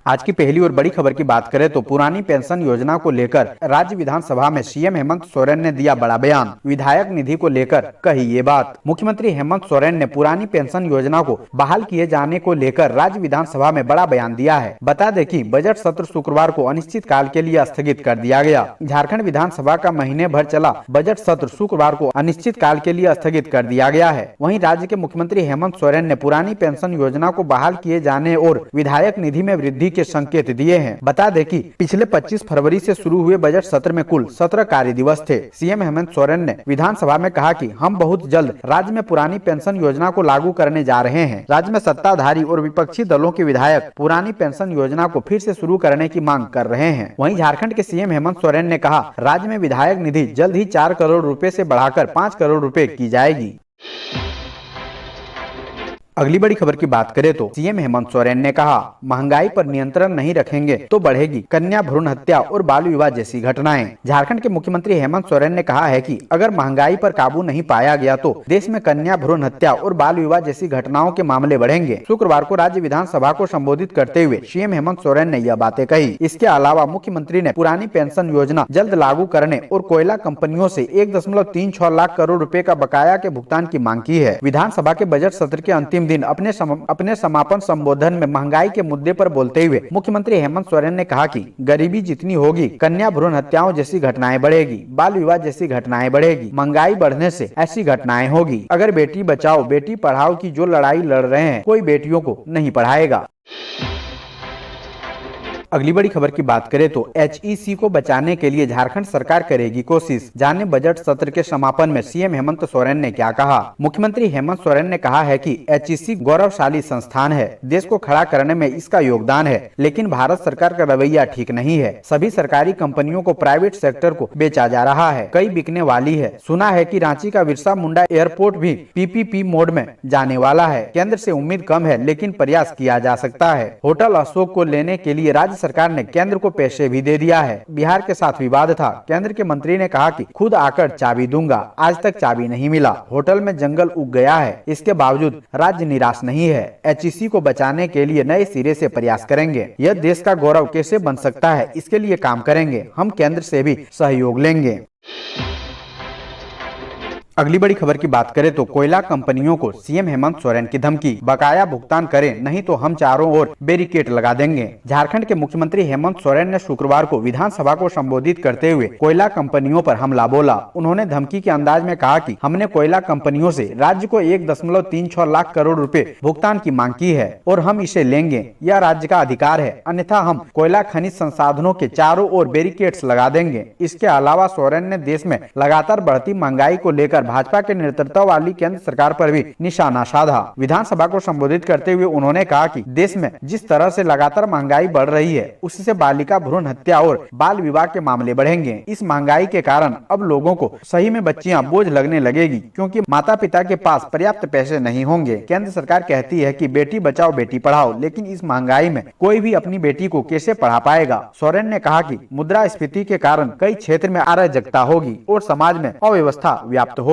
आज की पहली और बड़ी खबर की बात करें तो पुरानी पेंशन योजना को लेकर राज्य विधानसभा में सीएम हेमंत सोरेन ने दिया बड़ा बयान। विधायक निधि को लेकर कही ये बात। मुख्यमंत्री हेमंत सोरेन ने पुरानी पेंशन योजना को बहाल किए जाने को लेकर राज्य विधानसभा में बड़ा बयान दिया है। बता दें कि बजट सत्र शुक्रवार को अनिश्चित काल के लिए स्थगित कर दिया गया। झारखंड विधानसभा का महीने भर चला बजट सत्र शुक्रवार को अनिश्चित काल के लिए स्थगित कर दिया गया है। वहीं राज्य के मुख्यमंत्री हेमंत सोरेन ने पुरानी पेंशन योजना को बहाल किए जाने और विधायक निधि में वृद्धि के संकेत दिए हैं। बता दें कि पिछले 25 फरवरी से शुरू हुए बजट सत्र में कुल 17 कार्य दिवस थे। सीएम हेमंत सोरेन ने विधानसभा में कहा कि हम बहुत जल्द राज्य में पुरानी पेंशन योजना को लागू करने जा रहे हैं। राज्य में सत्ताधारी और विपक्षी दलों के विधायक पुरानी पेंशन योजना को फिर से शुरू करने की मांग कर रहे हैं। वहीं झारखंड के सीएम हेमंत सोरेन ने कहा, राज्य में विधायक निधि जल्द ही 4 करोड़ रुपए से बढ़ाकर 5 करोड़ रुपए की जाएगी। अगली बड़ी खबर की बात करें तो सीएम हेमंत सोरेन ने कहा, महंगाई पर नियंत्रण नहीं रखेंगे तो बढ़ेगी कन्या भ्रूण हत्या और बाल विवाह जैसी घटनाएं। झारखंड के मुख्यमंत्री हेमंत सोरेन ने कहा है कि अगर महंगाई पर काबू नहीं पाया गया तो देश में कन्या भ्रूण हत्या और बाल विवाह जैसी घटनाओं के मामले बढ़ेंगे। शुक्रवार को राज्य विधानसभा को संबोधित करते हुए सीएम हेमंत सोरेन ने यह बातें कही। इसके अलावा मुख्यमंत्री ने पुरानी पेंशन योजना जल्द लागू करने और कोयला कंपनियों से 1.36 लाख करोड़ रुपए का बकाया के भुगतान की मांग की है। विधानसभा के बजट सत्र के अंतिम दिन अपने समापन संबोधन में महंगाई के मुद्दे पर बोलते हुए मुख्यमंत्री हेमंत सोरेन ने कहा कि गरीबी जितनी होगी कन्या भ्रूण हत्याओं जैसी घटनाएं बढ़ेगी, बाल विवाह जैसी घटनाएं बढ़ेगी, महंगाई बढ़ने से ऐसी घटनाएं होगी। अगर बेटी बचाओ बेटी पढ़ाओ की जो लड़ाई लड़ रहे हैं कोई बेटियों को नहीं पढ़ाएगा। अगली बड़ी खबर की बात करें तो एचईसी को बचाने के लिए झारखंड सरकार करेगी कोशिश। जाने बजट सत्र के समापन में सीएम हेमंत सोरेन ने क्या कहा। मुख्यमंत्री हेमंत सोरेन ने कहा है कि एचईसी गौरवशाली संस्थान है, देश को खड़ा करने में इसका योगदान है, लेकिन भारत सरकार का रवैया ठीक नहीं है। सभी सरकारी कंपनियों को प्राइवेट सेक्टर को बेचा जा रहा है, कई बिकने वाली है। सुना है कि रांची का बिरसा मुंडा एयरपोर्ट भी पीपीपी मोड में जाने वाला है। केंद्र से उम्मीद कम है, लेकिन प्रयास किया जा सकता है। होटल अशोक को लेने के लिए राज्य सरकार ने केंद्र को पैसे भी दे दिया है। बिहार के साथ विवाद था, केंद्र के मंत्री ने कहा कि खुद आकर चाबी दूंगा, आज तक चाबी नहीं मिला। होटल में जंगल उग गया है, इसके बावजूद राज्य निराश नहीं है। एचईसी को बचाने के लिए नए सिरे से प्रयास करेंगे। यह देश का गौरव कैसे बन सकता है, इसके लिए काम करेंगे। हम केंद्र से भी सहयोग लेंगे। अगली बड़ी खबर की बात करें तो कोयला कंपनियों को सीएम हेमंत सोरेन की धमकी, बकाया भुगतान करें नहीं तो हम चारों ओर बैरिकेड लगा देंगे। झारखंड के मुख्यमंत्री हेमंत सोरेन ने शुक्रवार को विधानसभा को संबोधित करते हुए कोयला कंपनियों पर हमला बोला। उन्होंने धमकी के अंदाज में कहा कि हमने कोयला कंपनियों से राज्य को 1.36 लाख करोड़ रुपए भुगतान की मांग की है और हम इसे लेंगे। यह राज्य का अधिकार है, अन्यथा हम कोयला खनिज संसाधनों के चारों ओर बैरिकेड्स लगा देंगे। इसके अलावा सोरेन ने देश में लगातार बढ़ती महंगाई को लेकर भाजपा के नेतृत्व वाली केंद्र सरकार पर भी निशाना साधा। विधानसभा को संबोधित करते हुए उन्होंने कहा कि देश में जिस तरह से लगातार महंगाई बढ़ रही है उससे बालिका भ्रूण हत्या और बाल विवाह के मामले बढ़ेंगे। इस महंगाई के कारण अब लोगों को सही में बच्चियां बोझ लगने लगेगी, क्योंकि माता पिता के पास पर्याप्त पैसे नहीं होंगे। केंद्र सरकार कहती है कि बेटी बचाओ बेटी पढ़ाओ, लेकिन इस महंगाई में कोई भी अपनी बेटी को कैसे पढ़ा पाएगा। सोरेन ने कहा कि मुद्रास्फीति के कारण कई क्षेत्र में अराजकता होगी और समाज में अव्यवस्था व्याप्त होगी।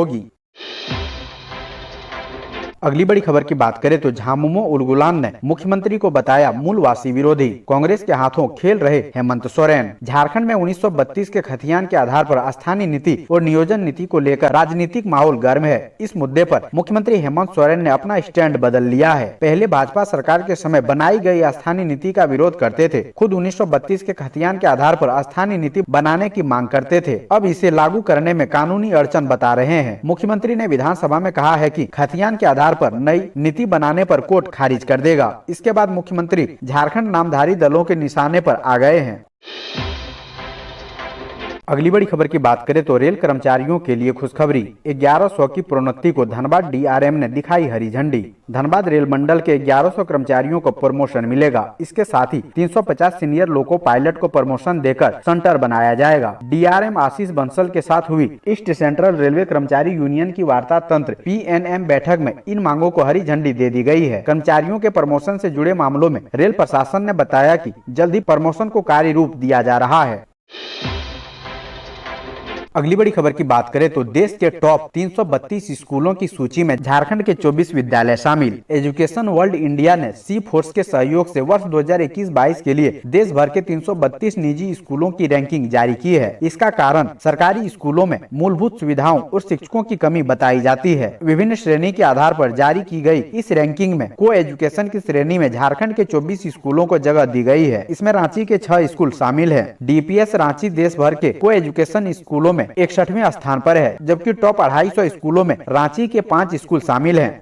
अगली बड़ी खबर की बात करें तो झामुमो उलगुलान ने मुख्यमंत्री को बताया मूलवासी विरोधी, कांग्रेस के हाथों खेल रहे हेमंत सोरेन। झारखंड में 1932 के खतियान के आधार पर स्थानीय नीति और नियोजन नीति को लेकर राजनीतिक माहौल गर्म है। इस मुद्दे पर मुख्यमंत्री हेमंत सोरेन ने अपना स्टैंड बदल लिया है। पहले भाजपा सरकार के समय बनाई गई स्थानीय नीति का विरोध करते थे, खुद 1932 के खतियान के आधार पर स्थानीय नीति बनाने की मांग करते थे। अब इसे लागू करने में कानूनी अड़चन बता रहे हैं। मुख्यमंत्री ने विधानसभा में कहा है कि खतियान के आधार पर नई नीति बनाने पर कोर्ट खारिज कर देगा। इसके बाद मुख्यमंत्री झारखंड नामधारी दलों के निशाने पर आ गए हैं। अगली बड़ी खबर की बात करें तो रेल कर्मचारियों के लिए खुशखबरी, 1100 की प्रोन्नति को धनबाद डीआरएम ने दिखाई हरी झंडी। धनबाद रेल मंडल के 1100 कर्मचारियों को प्रमोशन मिलेगा। इसके साथ ही 350 सीनियर लोको पायलट को प्रमोशन देकर सेंटर बनाया जाएगा। डीआरएम आशीष बंसल के साथ हुई ईस्ट सेंट्रल रेलवे कर्मचारी यूनियन की वार्ता तंत्र PNM बैठक में इन मांगों को हरी झंडी दे दी गई है। कर्मचारियों के प्रमोशन से जुड़े मामलों में रेल प्रशासन ने बताया कि जल्द ही प्रमोशन को कार्य रूप दिया जा रहा है। अगली बड़ी खबर की बात करें तो देश के टॉप 332 स्कूलों की सूची में झारखंड के 24 विद्यालय शामिल। एजुकेशन वर्ल्ड इंडिया ने सी फोर्स के सहयोग से वर्ष 2021-22 के लिए देश भर के 332 निजी स्कूलों की रैंकिंग जारी की है। इसका कारण सरकारी स्कूलों में मूलभूत सुविधाओं और शिक्षकों की कमी बताई जाती है। विभिन्न श्रेणी के आधार पर जारी की गई इस रैंकिंग में को एजुकेशन की श्रेणी में झारखंड के 24 स्कूलों को जगह दी गई है। इसमें रांची के 6 स्कूल शामिल है। डीपीएस रांची देश भर के को एजुकेशन स्कूलों में 61वें स्थान पर है, जबकि टॉप 250 स्कूलों में रांची के 5 स्कूल शामिल हैं।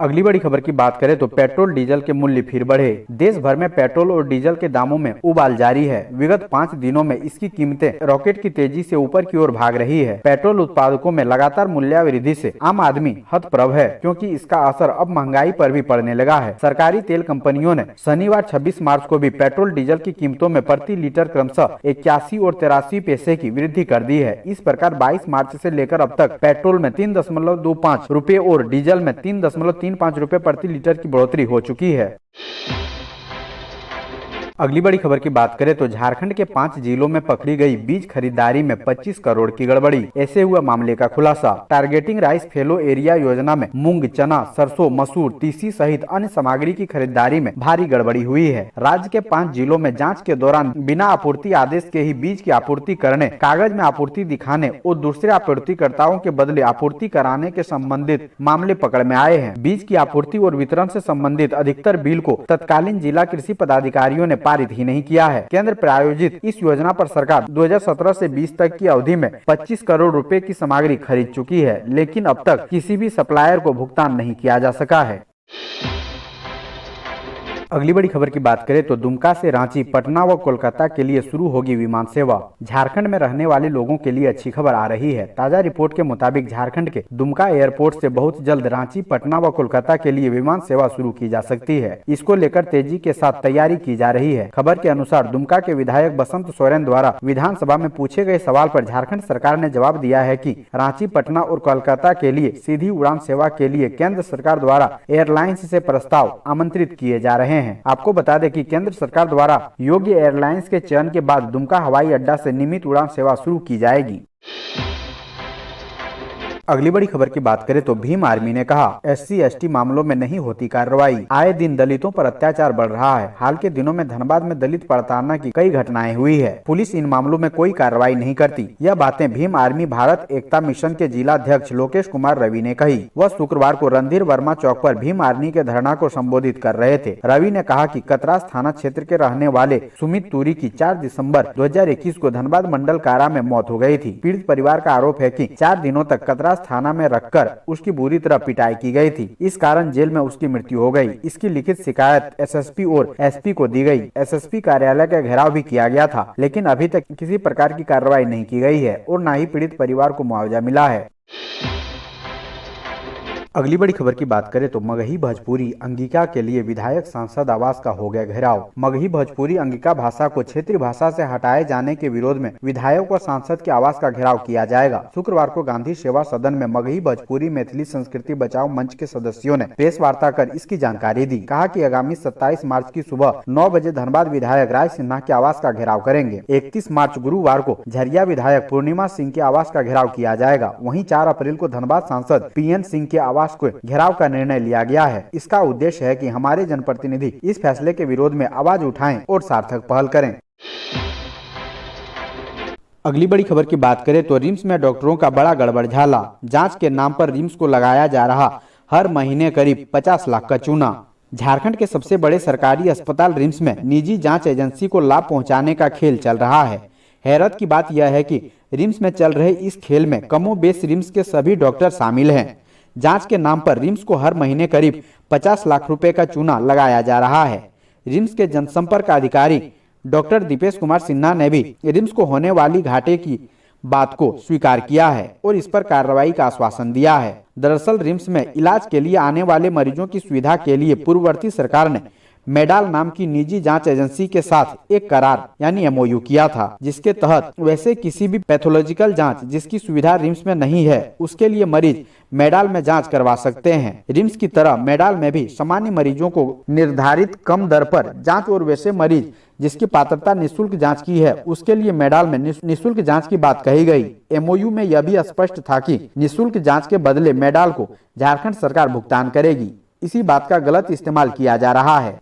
अगली बड़ी खबर की बात करें तो पेट्रोल डीजल के मूल्य फिर बढ़े। देश भर में पेट्रोल और डीजल के दामों में उबाल जारी है। विगत 5 दिनों में इसकी कीमतें रॉकेट की तेजी से ऊपर की ओर भाग रही है। पेट्रोल उत्पादकों में लगातार मूल्यवृद्धि से आम आदमी हतप्रभ है, क्योंकि इसका असर अब महंगाई पर भी पड़ने लगा है। सरकारी तेल कंपनियों ने शनिवार 26 मार्च को भी पेट्रोल डीजल की कीमतों में प्रति लीटर क्रमशः 81 और 83 पैसे की वृद्धि कर दी है। इस प्रकार 22 मार्च से लेकर अब तक पेट्रोल में 3.25 रुपए और डीजल में 3.35 रुपए प्रति लीटर की बढ़ोतरी हो चुकी है। अगली बड़ी खबर की बात करें तो झारखंड के 5 जिलों में पकड़ी गई बीज खरीदारी में 25 करोड़ की गड़बड़ी। ऐसे हुआ मामले का खुलासा। टारगेटिंग राइस फेलो एरिया योजना में मूंग, चना, सरसों, मसूर, तीसी सहित अन्य सामग्री की खरीदारी में भारी गड़बड़ी हुई है। राज्य के 5 जिलों में जांच के दौरान बिना आपूर्ति आदेश के ही बीज की आपूर्ति करने, कागज में आपूर्ति दिखाने और दूसरे आपूर्तिकर्ताओं के बदले आपूर्ति कराने के संबंधित मामले पकड़ में आए हैं। बीज की आपूर्ति और वितरण से संबंधित अधिकतर बिल को तत्कालीन जिला कृषि पदाधिकारियों ने पारित ही नहीं किया है। केंद्र प्रायोजित इस योजना पर सरकार 2017 से 20 तक की अवधि में 25 करोड़ रुपए की सामग्री खरीद चुकी है, लेकिन अब तक किसी भी सप्लायर को भुगतान नहीं किया जा सका है। अगली बड़ी खबर की बात करें तो दुमका से रांची, पटना व कोलकाता के लिए शुरू होगी विमान सेवा। झारखंड में रहने वाले लोगों के लिए अच्छी खबर आ रही है। ताजा रिपोर्ट के मुताबिक झारखंड के दुमका एयरपोर्ट से बहुत जल्द रांची, पटना व कोलकाता के लिए विमान सेवा शुरू की जा सकती है। इसको लेकर तेजी के साथ तैयारी की जा रही है। खबर के अनुसार दुमका के विधायक बसंत सोरेन द्वारा विधानसभा में पूछे गए सवाल पर झारखंड सरकार ने जवाब दिया है कि रांची, पटना और कोलकाता के लिए सीधी उड़ान सेवा के लिए केंद्र सरकार द्वारा एयरलाइंस से प्रस्ताव आमंत्रित किए जा रहे हैं। आपको बता दें कि केंद्र सरकार द्वारा योग्य एयरलाइंस के चयन के बाद दुमका हवाई अड्डा से नियमित उड़ान सेवा शुरू की जाएगी। अगली बड़ी खबर की बात करें तो भीम आर्मी ने कहा SC/ST मामलों में नहीं होती कार्रवाई। आए दिन दलितों पर अत्याचार बढ़ रहा है। हाल के दिनों में धनबाद में दलित प्रताड़ना की कई घटनाएं हुई है। पुलिस इन मामलों में कोई कार्रवाई नहीं करती। यह बातें भीम आर्मी भारत एकता मिशन के जिलाध्यक्ष लोकेश कुमार रवि ने कही। वह शुक्रवार को रणधीर वर्मा चौक पर भीम आर्मी के धरना को संबोधित कर रहे थे। रवि ने कहा कि कतरास थाना क्षेत्र के रहने वाले सुमित तुरी की 4 दिसंबर 2021 को धनबाद मंडल कारा में मौत हो गई थी। पीड़ित परिवार का आरोप है कि 4 दिनों तक कतरास थाना में रखकर उसकी बुरी तरह पिटाई की गई थी। इस कारण जेल में उसकी मृत्यु हो गई। इसकी लिखित शिकायत SSP और SP को दी गई। SSP कार्यालय का घेराव भी किया गया था, लेकिन अभी तक किसी प्रकार की कार्रवाई नहीं की गई है और न ही पीड़ित परिवार को मुआवजा मिला है। अगली बड़ी खबर की बात करें तो मगही भोजपुरी अंगिका के लिए विधायक सांसद आवास का हो गया घेराव। मगही भोजपुरी अंगिका भाषा को क्षेत्रीय भाषा से हटाए जाने के विरोध में विधायक व सांसद के आवास का घेराव किया जाएगा। शुक्रवार को गांधी सेवा सदन में मगही भोजपुरी मैथिली संस्कृति बचाओ मंच के सदस्यों ने प्रेस वार्ता कर इसकी जानकारी दी। कहा कि आगामी 27 मार्च की सुबह 9 बजे धनबाद विधायक राय सिन्हा के आवास का घेराव करेंगे। 31 मार्च गुरुवार को झरिया विधायक पूर्णिमा सिंह के आवास का घेराव किया जाएगा। वहीं 4 अप्रैल को धनबाद सांसद PN सिंह के आवास को घेराव का निर्णय लिया गया है। इसका उद्देश्य है कि हमारे जनप्रतिनिधि इस फैसले के विरोध में आवाज उठाएं और सार्थक पहल करें। अगली बड़ी खबर की बात करें तो रिम्स में डॉक्टरों का बड़ा गड़बड़झाला। जांच के नाम पर रिम्स को लगाया जा रहा हर महीने करीब 50 लाख का चूना। झारखंड के सबसे बड़े सरकारी अस्पताल रिम्स में निजी जांच एजेंसी को लाभ पहुंचाने का खेल चल रहा है। हैरत की बात यह है कि रिम्स में चल रहे इस खेल में कमोबेश रिम्स के सभी डॉक्टर शामिल हैं। जांच के नाम पर रिम्स को हर महीने करीब 50 लाख रुपए का चूना लगाया जा रहा है। रिम्स के जनसंपर्क अधिकारी डॉक्टर दीपेश कुमार सिन्हा ने भी रिम्स को होने वाली घाटे की बात को स्वीकार किया है और इस पर कार्रवाई का आश्वासन दिया है। दरअसल रिम्स में इलाज के लिए आने वाले मरीजों की सुविधा के लिए पूर्ववर्ती सरकार ने मेडाल नाम की निजी जांच एजेंसी के साथ एक करार यानी MOU किया था, जिसके तहत वैसे किसी भी पैथोलॉजिकल जांच जिसकी सुविधा रिम्स में नहीं है उसके लिए मरीज मेडाल में जांच करवा सकते हैं। रिम्स की तरह मेडाल में भी सामान्य मरीजों को निर्धारित कम दर पर जांच और वैसे मरीज जिसकी पात्रता निःशुल्क जांच की है, उसके लिए मेडाल में निःशुल्क जांच की बात कही गई। एमओयू में यह भी स्पष्ट था कि निःशुल्क जांच के बदले मेडाल को झारखंड सरकार भुगतान करेगी। इसी बात का गलत इस्तेमाल किया जा रहा है।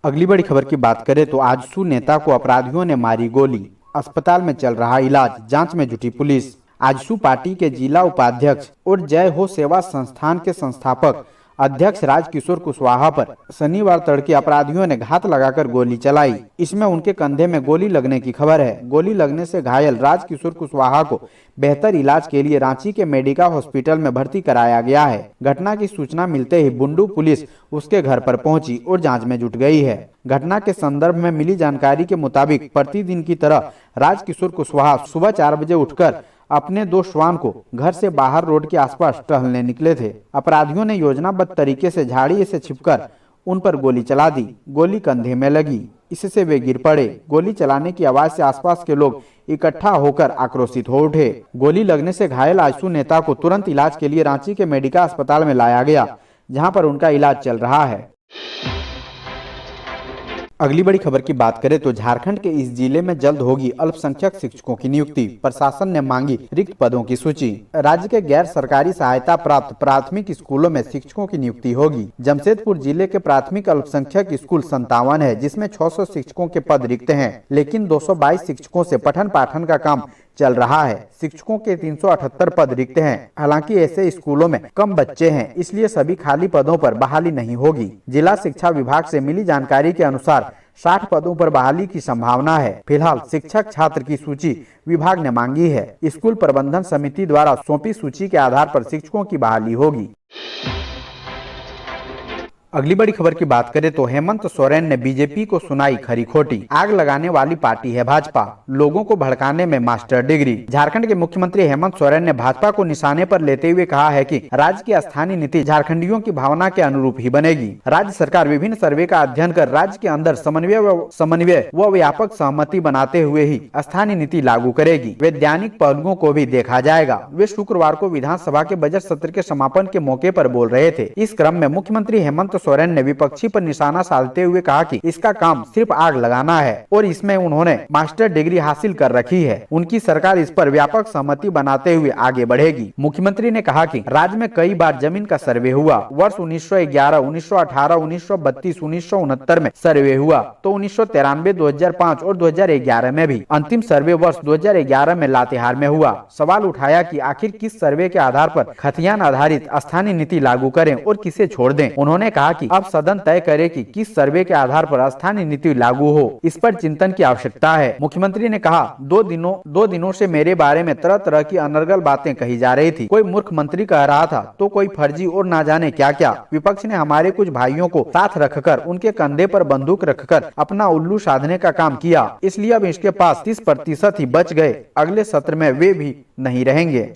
अगली बड़ी खबर की बात करें तो आजसू नेता को अपराधियों ने मारी गोली, अस्पताल में चल रहा इलाज, जांच में जुटी पुलिस। आजसू पार्टी के जिला उपाध्यक्ष और जय हो सेवा संस्थान के संस्थापक अध्यक्ष राजकिशोर कुशवाहा पर शनिवार तड़के अपराधियों ने घात लगाकर गोली चलाई। इसमें उनके कंधे में गोली लगने की खबर है। गोली लगने से घायल राजकिशोर कुशवाहा को बेहतर इलाज के लिए रांची के मेडिका हॉस्पिटल में भर्ती कराया गया है। घटना की सूचना मिलते ही बुंडू पुलिस उसके घर पर पहुंची और जांच में जुट गई है। घटना के संदर्भ में मिली जानकारी के मुताबिक प्रतिदिन की तरह राजकिशोर कुशवाहा सुबह 4 बजे उठकर अपने 2 श्वान को घर से बाहर रोड के आसपास टहलने निकले थे। अपराधियों ने योजनाबद्ध तरीके से झाड़ी से छिपकर उन पर गोली चला दी। गोली कंधे में लगी, इससे वे गिर पड़े। गोली चलाने की आवाज से आसपास के लोग इकट्ठा होकर आक्रोशित हो उठे। गोली लगने से घायल आजसू नेता को तुरंत इलाज के लिए रांची के मेडिका अस्पताल में लाया गया, जहां पर उनका इलाज चल रहा है। अगली बड़ी खबर की बात करें तो झारखंड के इस जिले में जल्द होगी अल्पसंख्यक शिक्षकों की नियुक्ति, प्रशासन ने मांगी रिक्त पदों की सूची। राज्य के गैर सरकारी सहायता प्राप्त प्राथमिक स्कूलों में शिक्षकों की नियुक्ति होगी। जमशेदपुर जिले के प्राथमिक अल्पसंख्यक स्कूल 57 है, जिसमें 600 शिक्षकों के पद रिक्त हैं, लेकिन 222 शिक्षकों से पठन पाठन का काम चल रहा है। शिक्षकों के 378 पद रिक्त हैं। हालांकि ऐसे स्कूलों में कम बच्चे हैं, इसलिए सभी खाली पदों पर बहाली नहीं होगी। जिला शिक्षा विभाग से मिली जानकारी के अनुसार 60 पदों पर बहाली की संभावना है। फिलहाल शिक्षक छात्र की सूची विभाग ने मांगी है। स्कूल प्रबंधन समिति द्वारा सौंपी सूची के आधार पर शिक्षकों की बहाली होगी। अगली बड़ी खबर की बात करें तो हेमंत सोरेन ने बीजेपी को सुनाई खरी खोटी। आग लगाने वाली पार्टी है भाजपा, लोगों को भड़काने में मास्टर डिग्री। झारखंड के मुख्यमंत्री हेमंत सोरेन ने भाजपा को निशाने पर लेते हुए कहा है कि राज्य की स्थानीय नीति झारखंडियों की भावना के अनुरूप ही बनेगी। राज्य सरकार विभिन्न सर्वे का अध्ययन कर राज्य के अंदर समन्वय व व्यापक सहमति बनाते हुए ही स्थानीय नीति लागू करेगी। वैज्ञानिक पहलुओं को भी देखा जाएगा। वे शुक्रवार को विधानसभा के बजट सत्र के समापन के मौके पर बोल रहे थे। इस क्रम में मुख्यमंत्री हेमंत सोरेन ने विपक्षी पर निशाना साधते हुए कहा कि इसका काम सिर्फ आग लगाना है और इसमें उन्होंने मास्टर डिग्री हासिल कर रखी है। उनकी सरकार इस पर व्यापक सहमति बनाते हुए आगे बढ़ेगी। मुख्यमंत्री ने कहा कि राज्य में कई बार जमीन का सर्वे हुआ। वर्ष 1911, 1918, 1932, 1969 में सर्वे हुआ तो 1993, 2005 और 2011 में भी। अंतिम सर्वे वर्ष 2011 में लातेहार में हुआ। सवाल उठाया कि आखिर किस सर्वे के आधार पर खतियान आधारित स्थानीय नीति लागू करें और किसे छोड़ दें। उन्होंने कहा कि अब सदन तय करे कि किस सर्वे के आधार पर स्थानीय नीति लागू हो। इस पर चिंतन की आवश्यकता है। मुख्यमंत्री ने कहा, दो दिनों से मेरे बारे में तरह तरह की अनर्गल बातें कही जा रही थी। कोई मूर्ख मंत्री कह रहा था तो कोई फर्जी और ना जाने क्या क्या। विपक्ष ने हमारे कुछ भाइयों को साथ रखकर उनके कंधे पर बंदूक रखकर अपना उल्लू साधने का काम किया, इसलिए अब इसके पास 30% ही बच गए। अगले सत्र में वे भी नहीं रहेंगे।